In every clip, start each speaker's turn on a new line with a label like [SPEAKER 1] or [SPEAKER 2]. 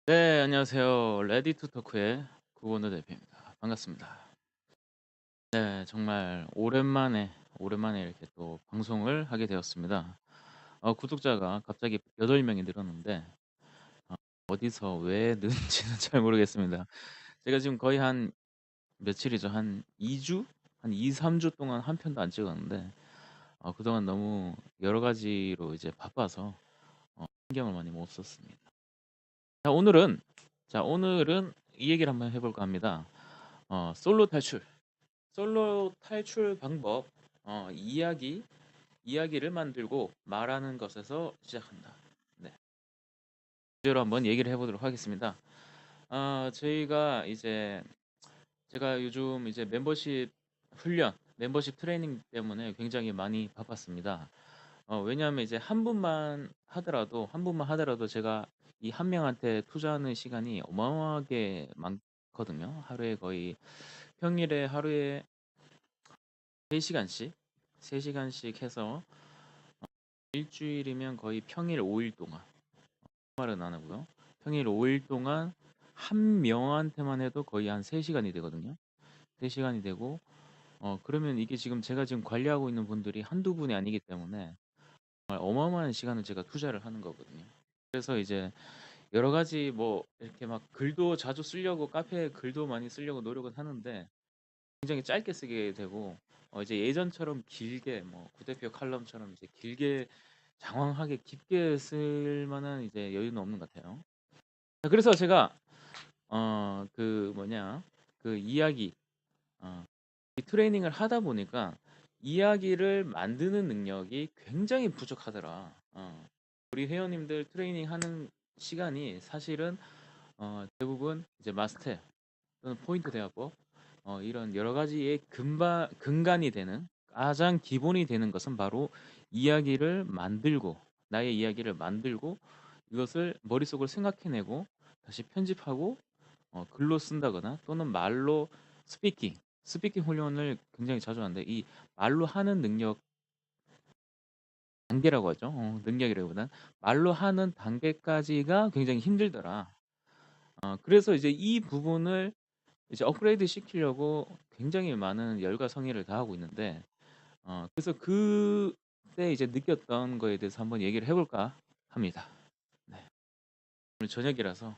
[SPEAKER 1] 네, 안녕하세요. 레디 투 토크의 구원호 대표입니다. 반갑습니다. 네, 정말 오랜만에 이렇게 또 방송을 하게 되었습니다. 구독자가 갑자기 8명이 늘었는데 어디서 왜 늘은지는 잘 모르겠습니다. 제가 지금 거의 한 며칠이죠? 한 2주? 한 2, 3주 동안 한 편도 안 찍었는데 그동안 너무 여러 가지로 이제 바빠서 신경을 많이 못 썼습니다. 자, 오늘은 이 얘기를 한번 해볼까 합니다. 솔로 탈출. 솔로 탈출 방법. 이야기를 만들고 말하는 것에서 시작한다. 네. 주제로 한번 얘기를 해보도록 하겠습니다. 저희가 이제 제가 요즘 이제 멤버십 트레이닝 때문에 굉장히 많이 바빴습니다. 왜냐하면 이제 한 분만 하더라도 제가 이 한 명한테 투자하는 시간이 어마어마하게 많거든요. 평일에 하루에 3시간씩 3시간씩 해서 일주일이면 거의 평일 5일 동안 말은 안 하고요. 평일 5일 동안 한 명한테만 해도 거의 한 3시간이 되거든요. 3시간이 되고 그러면 이게 지금 제가 지금 관리하고 있는 분들이 한두 분이 아니기 때문에 정말 어마어마한 시간을 제가 투자를 하는 거거든요. 그래서 이제 여러 가지 뭐 이렇게 막 글도 자주 쓰려고 카페에 글도 많이 쓰려고 노력은 하는데 굉장히 짧게 쓰게 되고 이제 예전처럼 길게 뭐 구대표 칼럼처럼 이제 길게 장황하게 깊게 쓸 만한 이제 여유는 없는 것 같아요. 자, 그래서 제가 그 뭐냐 그 이야기 이 트레이닝을 하다 보니까 이야기를 만드는 능력이 굉장히 부족하더라. 우리 회원님들 트레이닝 하는 시간이 사실은 대부분 이제 마스터 또는 포인트 대화법 이런 여러 가지의 근간이 되는 가장 기본이 되는 것은 바로 이야기를 만들고 나의 이야기를 만들고 이것을 머릿속으로 생각해내고 다시 편집하고 글로 쓴다거나 또는 말로 스피킹 스피킹 훈련을 굉장히 자주 하는데 이 말로 하는 능력 단계라고 하죠. 능력이라기보다는 말로 하는 단계까지가 굉장히 힘들더라. 그래서 이제 이 부분을 이제 업그레이드 시키려고 굉장히 많은 열과 성의를 다하고 있는데 그래서 그때 이제 느꼈던 거에 대해서 한번 얘기를 해볼까 합니다. 네. 오늘 저녁이라서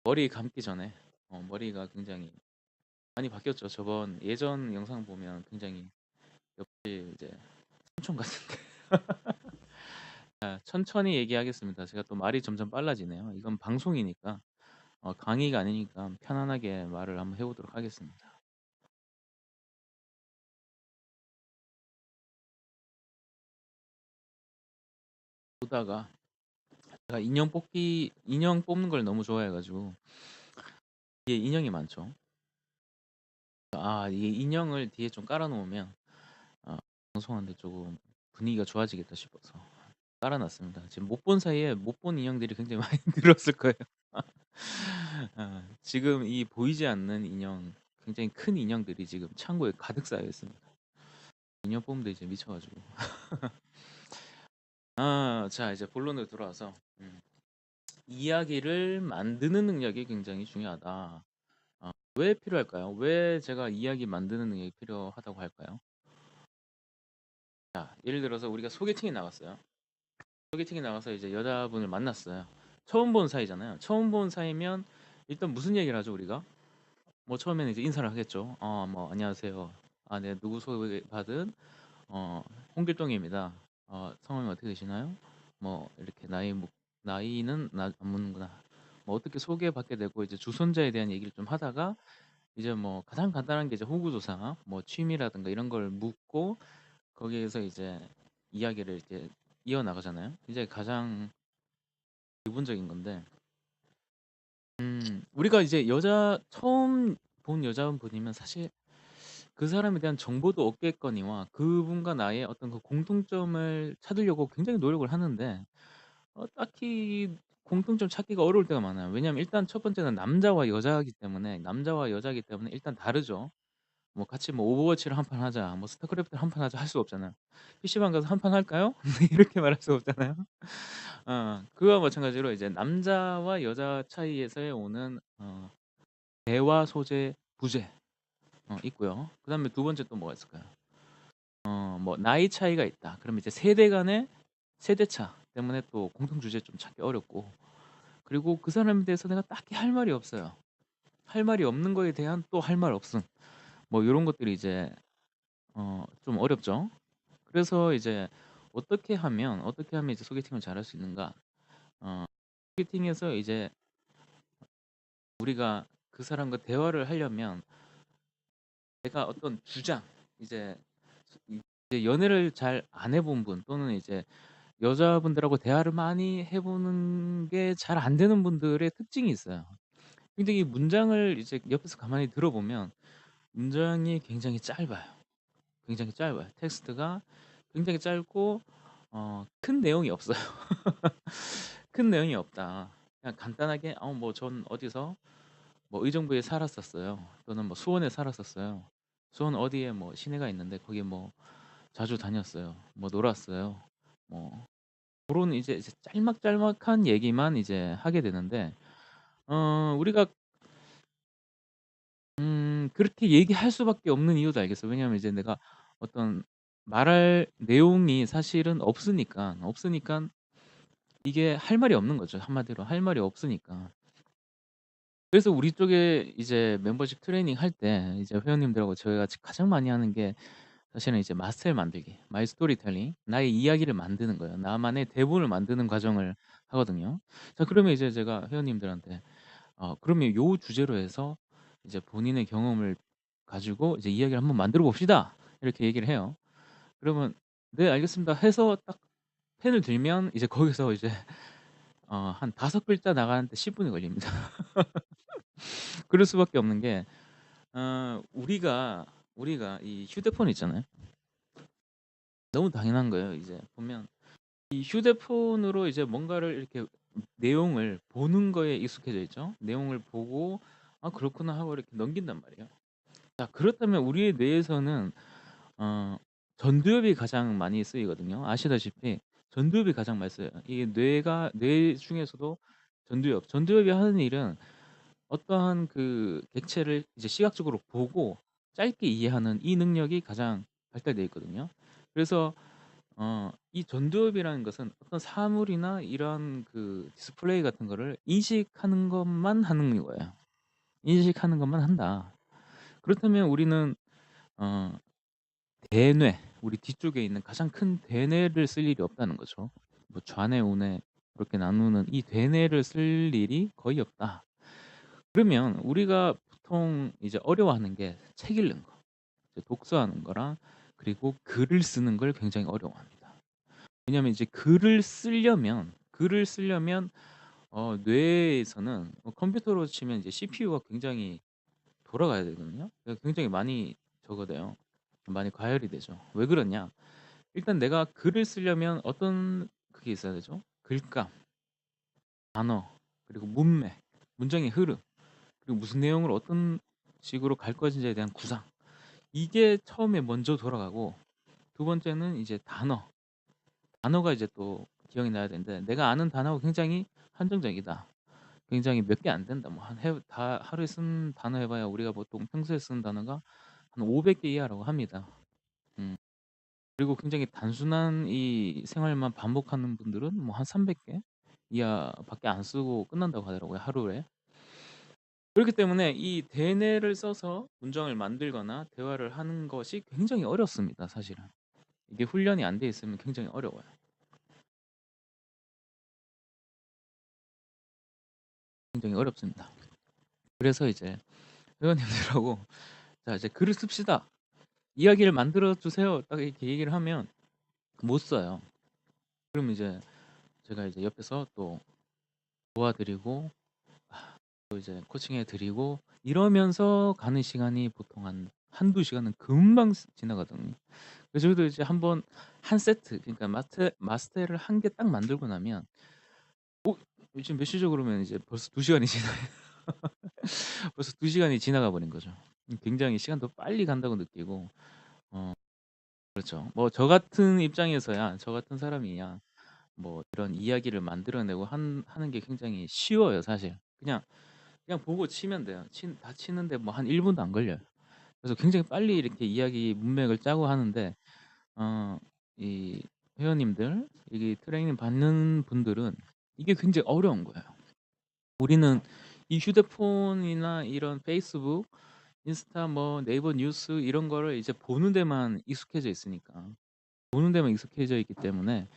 [SPEAKER 1] 머리 감기 전에 머리가 굉장히 많이 바뀌었죠. 저번 예전 영상 보면 굉장히 옆이 이제 삼촌 같은데 천천히 얘기하겠습니다. 제가 또 말이 점점 빨라지네요. 이건 방송이니까 강의가 아니니까 편안하게 말을 한번 해보도록 하겠습니다. 보다가 제가 인형 뽑는 걸 너무 좋아해가지고 뒤에 인형이 많죠. 이게 인형을 뒤에 좀 깔아놓으면 방송하는데 조금 분위기가 좋아지겠다 싶어서 깔아놨습니다. 지금 못 본 사이에 못 본 인형들이 굉장히 많이 늘었을 거예요. 지금 이 보이지 않는 인형, 굉장히 큰 인형들이 지금 창고에 가득 쌓여 있습니다. 인형 뽑는데 이제 미쳐가지고. 자 이제 본론으로 들어와서 이야기를 만드는 능력이 굉장히 중요하다. 왜 필요할까요? 왜 제가 이야기 만드는 능력이 필요하다고 할까요? 자, 예를 들어서 우리가 소개팅에 나갔어요. 소개팅에 나가서 이제 여자분을 만났어요. 처음 본 사이잖아요. 처음 본 사이면 일단 무슨 얘기를 하죠, 우리가? 뭐 처음에는 이제 인사를 하겠죠. 뭐 안녕하세요. 네, 누구 소개받은 어, 홍길동입니다. 성함이 어떻게 되시나요? 뭐 이렇게 나이는 안 묻는구나. 뭐 어떻게 소개받게 되고 이제 주선자에 대한 얘기를 좀 하다가 이제 뭐 가장 간단한 게 이제 호구조사, 뭐 취미라든가 이런 걸 묻고 거기에서 이제 이야기를 이제 이어나가잖아요. 이제 가장 기본적인 건데, 우리가 이제 처음 본 여자분이면 사실 그 사람에 대한 정보도 얻겠거니와 그분과 나의 어떤 그 공통점을 찾으려고 굉장히 노력을 하는데 딱히 공통점 찾기가 어려울 때가 많아요. 왜냐하면 일단 첫 번째는 남자와 여자이기 때문에 일단 다르죠. 뭐 같이 뭐 오버워치를 한 판 하자, 뭐 스타크래프트를 한 판 하자 할 수 없잖아요. PC방 가서 한 판 할까요? 이렇게 말할 수 없잖아요. 그와 마찬가지로 이제 남자와 여자 차이에서의 오는 대화 소재, 부재 있고요. 그다음에 두 번째 또 뭐가 있을까요? 뭐 나이 차이가 있다. 그러면 이제 세대 간의 세대차 때문에 또 공통 주제 좀 찾기 어렵고, 그리고 그 사람에 대해서 내가 딱히 할 말이 없어요. 할 말이 없는 거에 대한 또 할 말 없음. 뭐 요런 것들이 이제 좀 어렵죠. 그래서 이제 어떻게 하면 이제 소개팅을 잘할 수 있는가? 소개팅에서 이제 우리가 그 사람과 대화를 하려면 내가 어떤 주장, 이제 이제 연애를 잘 안 해본 분, 또는 이제 여자분들하고 대화를 많이 해보는 게 잘 안 되는 분들의 특징이 있어요. 굉장히 문장을 이제 옆에서 가만히 들어보면 문장이 굉장히 짧아요. 굉장히 짧아요. 텍스트가 굉장히 짧고 큰 내용이 없어요. 큰 내용이 없다. 그냥 간단하게 뭐 전 어디서 뭐 의정부에 살았었어요. 또는 뭐 수원에 살았었어요. 수원 어디에 뭐 시내가 있는데 거기 뭐 자주 다녔어요. 뭐 놀았어요. 뭐 그런 이제 짤막짤막한 얘기만 이제 하게 되는데, 우리가 그렇게 얘기할 수밖에 없는 이유도 알겠어요. 왜냐하면 이제 내가 어떤 말할 내용이 사실은 없으니까 이게 할 말이 없는 거죠. 한마디로 할 말이 없으니까. 그래서 우리 쪽에 이제 멤버십 트레이닝 할 때 이제 회원님들하고 저희가 가장 많이 하는 게 사실은 이제 마스터를 만들기, 마이 스토리텔링, 나의 이야기를 만드는 거예요. 나만의 대본을 만드는 과정을 하거든요. 자, 그러면 이제 제가 회원님들한테 그러면 요 주제로 해서 이제 본인의 경험을 가지고 이제 이야기를 한번 만들어 봅시다. 이렇게 얘기를 해요. 그러면 네, 알겠습니다 해서 딱 펜을 들면 이제 거기서 이제 한 5글자 나가는데 10분이 걸립니다. 그럴 수밖에 없는 게 우리가 이 휴대폰 있잖아요. 너무 당연한 거예요. 이제 보면 이 휴대폰으로 이제 뭔가를 이렇게 내용을 보는 거에 익숙해져 있죠. 내용을 보고 그렇구나 하고 이렇게 넘긴단 말이에요. 자, 그렇다면 우리의 뇌에서는 어 전두엽이 가장 많이 쓰이거든요. 아시다시피 전두엽이 가장 많이 쓰여요. 이게 뇌 중에서도 전두엽이 하는 일은 어떠한 그 객체를 이제 시각적으로 보고 짧게 이해하는 이 능력이 가장 발달되어 있거든요. 그래서 이 전두엽이라는 것은 어떤 사물이나 이런 그 디스플레이 같은 거를 인식하는 것만 하는 거예요. 인식하는 것만 한다. 그렇다면 우리는 어 대뇌, 우리 뒤쪽에 있는 가장 큰 대뇌를 쓸 일이 없다는 거죠. 뭐 좌뇌, 우뇌 이렇게 나누는 이 대뇌를 쓸 일이 거의 없다. 그러면 우리가 보통 이제 어려워하는 게 책 읽는 거, 이제 독서하는 거랑, 그리고 글을 쓰는 걸 굉장히 어려워합니다. 왜냐하면 이제 글을 쓰려면 뇌에서는 컴퓨터로 치면 이제 CPU가 굉장히 돌아가야 되거든요. 굉장히 많이 저거돼요. 많이 과열이 되죠. 왜 그러냐? 일단 내가 글을 쓰려면 어떤 그게 있어야 되죠? 글감, 단어, 그리고 문맥, 문장의 흐름, 그리고 무슨 내용을 어떤 식으로 갈 것인지에 대한 구상. 이게 처음에 먼저 돌아가고, 두 번째는 이제 단어가 이제 또 기억이 나야 되는데, 내가 아는 단어가 굉장히 한정적이다. 굉장히 몇 개 안 된다. 뭐 하루에 쓴 단어 해봐야 우리가 보통 평소에 쓰는 단어가 한 500개 이하라고 합니다. 음. 그리고 굉장히 단순한 이 생활만 반복하는 분들은 뭐 한 300개 이하밖에 안 쓰고 끝난다고 하더라고요, 하루에. 그렇기 때문에 이 대뇌를 써서 문장을 만들거나 대화를 하는 것이 굉장히 어렵습니다, 사실은. 이게 훈련이 안 돼 있으면 굉장히 어려워요. 굉장히 어렵습니다. 그래서 이제 회원님들하고 자, 이제 글을 씁시다. 이야기를 만들어 주세요. 딱 이렇게 얘기를 하면 못 써요. 그럼 이제 제가 이제 옆에서 또 도와드리고 또 이제 코칭해 드리고 이러면서 가는 시간이 보통 한 한두 시간은 금방 지나가거든요. 그래서 저도 이제 한번 한 세트, 그러니까 마스터를 한 개 딱 만들고 나면 지금 몇 시죠? 그러면 이제 벌써 2시간이 지나요. 벌써 2시간이 지나가 버린 거죠. 굉장히 시간도 빨리 간다고 느끼고 어 그렇죠. 뭐 저 같은 입장에서야 저 같은 사람이야 뭐 이런 이야기를 만들어내고 하는 게 굉장히 쉬워요 사실. 그냥 보고 치면 돼요. 다 치는데 뭐 한 1 분도 안 걸려요. 그래서 굉장히 빨리 이렇게 이야기 문맥을 짜고 하는데 어 이 회원님들 이게 트레이닝 받는 분들은 이게 굉장히 어려운 거예요. 우리는 이 휴대폰이나 이런 페이스북, 인스타 뭐 네이버 뉴스 이런 거를 이제 보는 데만 익숙해져 있으니까 보는 데만 익숙해져 있기 때문에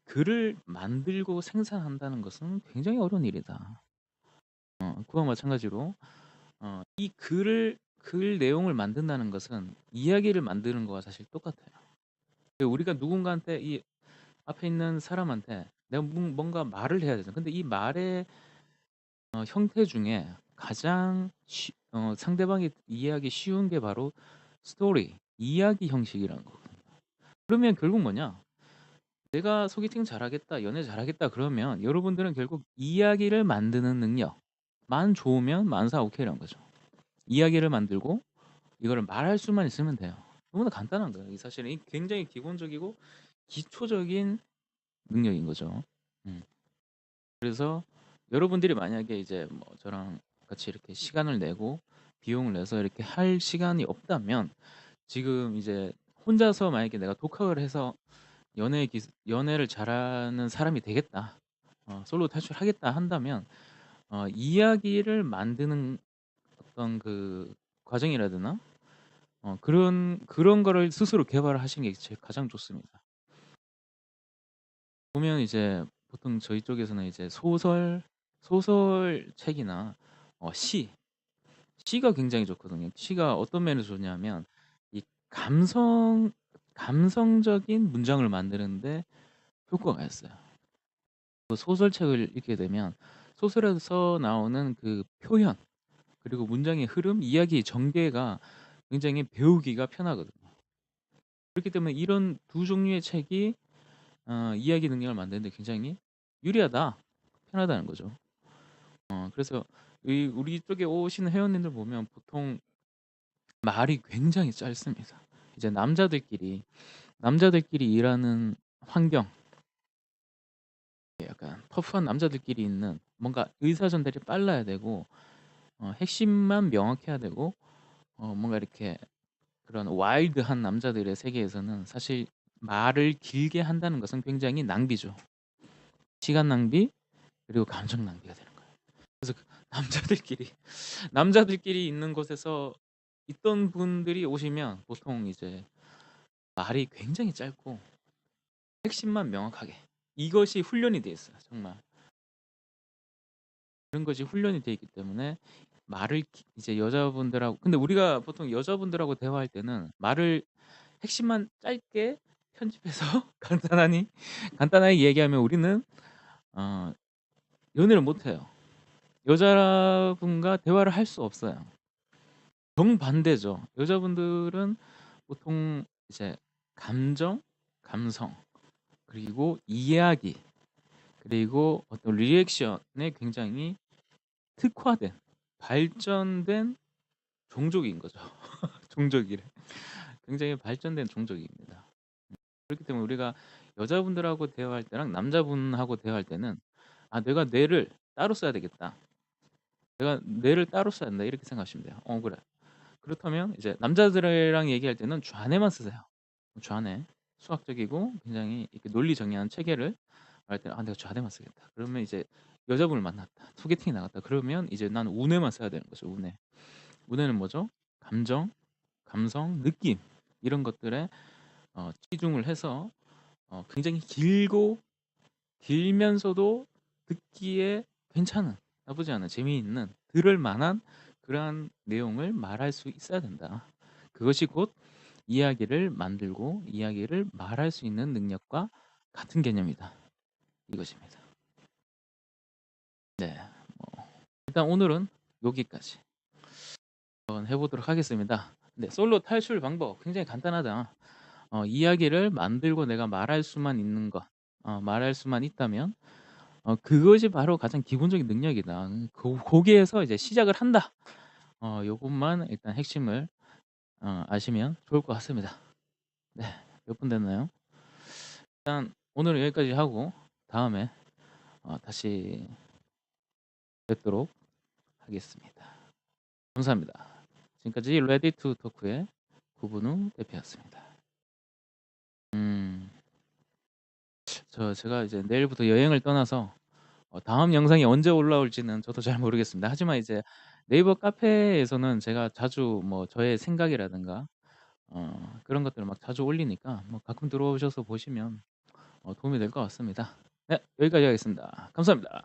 [SPEAKER 1] 글을 만들고 생산한다는 것은 굉장히 어려운 일이다. 그와 마찬가지로 이 글 내용을 만든다는 것은 이야기를 만드는 거와 사실 똑같아요. 우리가 누군가한테 이 앞에 있는 사람한테 내가 뭔가 말을 해야 되잖아. 근데 이 말의 형태 중에 가장 상대방이 이해하기 쉬운 게 바로 스토리, 이야기 형식이라는 거거든요. 그러면 결국 뭐냐? 내가 소개팅 잘하겠다, 연애 잘하겠다 그러면 여러분들은 결국 이야기를 만드는 능력만 좋으면 만사 오케이라는 거죠. 이야기를 만들고 이거를 말할 수만 있으면 돼요. 너무나 간단한 거예요. 이 사실은 굉장히 기본적이고 기초적인 능력인 거죠. 음. 그래서 여러분들이 만약에 이제 뭐 저랑 같이 이렇게 시간을 내고 비용을 내서 이렇게 할 시간이 없다면 지금 이제 혼자서 만약에 내가 독학을 해서 연애를 잘하는 사람이 되겠다. 솔로 탈출하겠다 한다면 이야기를 만드는 어떤 그 과정이라 해야 되나? 그런 거를 스스로 개발을 하시는 게 제일 가장 좋습니다. 보면 이제 보통 저희 쪽에서는 이제 소설책이나 시, 시가 굉장히 좋거든요. 시가 어떤 면에서 좋냐면 이 감성적인 문장을 만드는데 효과가 있어요. 그 소설책을 읽게 되면 소설에서 나오는 그 표현 그리고 문장의 흐름, 이야기의 전개가 굉장히 배우기가 편하거든요. 그렇기 때문에 이런 두 종류의 책이 이야기 능력을 만드는데 굉장히 유리하다, 편하다는 거죠. 그래서 우리 쪽에 오시는 회원님들 보면 보통 말이 굉장히 짧습니다. 이제 남자들끼리 일하는 환경, 약간 터프한 남자들끼리 있는 뭔가 의사 전달이 빨라야 되고 핵심만 명확해야 되고 뭔가 이렇게 그런 와일드한 남자들의 세계에서는 사실 말을 길게 한다는 것은 굉장히 낭비죠. 시간 낭비 그리고 감정 낭비가 되는 거예요. 그래서 남자들끼리 남자들끼리 있는 곳에서 있던 분들이 오시면 보통 이제 말이 굉장히 짧고 핵심만 명확하게 이것이 훈련이 돼 있어요. 정말 그런 것이 훈련이 돼 있기 때문에 말을 이제 여자분들하고 근데 우리가 보통 여자분들하고 대화할 때는 말을 핵심만 짧게 편집해서 간단하게 얘기하면 우리는 어, 연애를 못 해요. 여자분과 대화를 할 수 없어요. 정반대죠. 여자분들은 보통 이제 감정, 감성, 그리고 이야기, 그리고 어떤 리액션에 굉장히 특화된, 발전된 종족인 거죠. 종족이래. 굉장히 발전된 종족입니다. 그렇기 때문에 우리가 여자분들하고 대화할 때랑 남자분하고 대화할 때는 내가 뇌를 따로 써야 되겠다. 내가 뇌를 따로 써야 된다. 이렇게 생각하시면 돼요. 그래. 그렇다면 이제 남자들이랑 얘기할 때는 좌뇌만 쓰세요. 좌뇌. 수학적이고 굉장히 이렇게 논리 정연한 체계를 말할 때는 내가 좌뇌만 쓰겠다. 그러면 이제 여자분을 만났다. 소개팅이 나갔다. 그러면 이제 난 우뇌만 써야 되는 거죠. 우뇌. 우뇌는 뭐죠? 감정, 감성, 느낌 이런 것들에 치중을 해서 굉장히 길면서도 듣기에 괜찮은 나쁘지 않은 재미있는 들을 만한 그러한 내용을 말할 수 있어야 된다. 그것이 곧 이야기를 만들고 이야기를 말할 수 있는 능력과 같은 개념이다. 이것입니다. 네, 일단 오늘은 여기까지 한번 해보도록 하겠습니다. 네, 솔로 탈출 방법 굉장히 간단하다. 이야기를 만들고 내가 말할 수만 있는 것, 말할 수만 있다면 그것이 바로 가장 기본적인 능력이다. 거기에서 이제 시작을 한다. 요것만 일단 핵심을 아시면 좋을 것 같습니다. 네. 몇 분 됐나요? 일단 오늘은 여기까지 하고 다음에 다시 뵙도록 하겠습니다. 감사합니다. 지금까지 레디 투 토크의 구분우 대표였습니다. 제가 이제 내일부터 여행을 떠나서 다음 영상이 언제 올라올지는 저도 잘 모르겠습니다. 하지만 이제 네이버 카페에서는 제가 자주 뭐 저의 생각이라든가 그런 것들을 막 자주 올리니까 뭐 가끔 들어오셔서 보시면 도움이 될 것 같습니다. 네, 여기까지 하겠습니다. 감사합니다.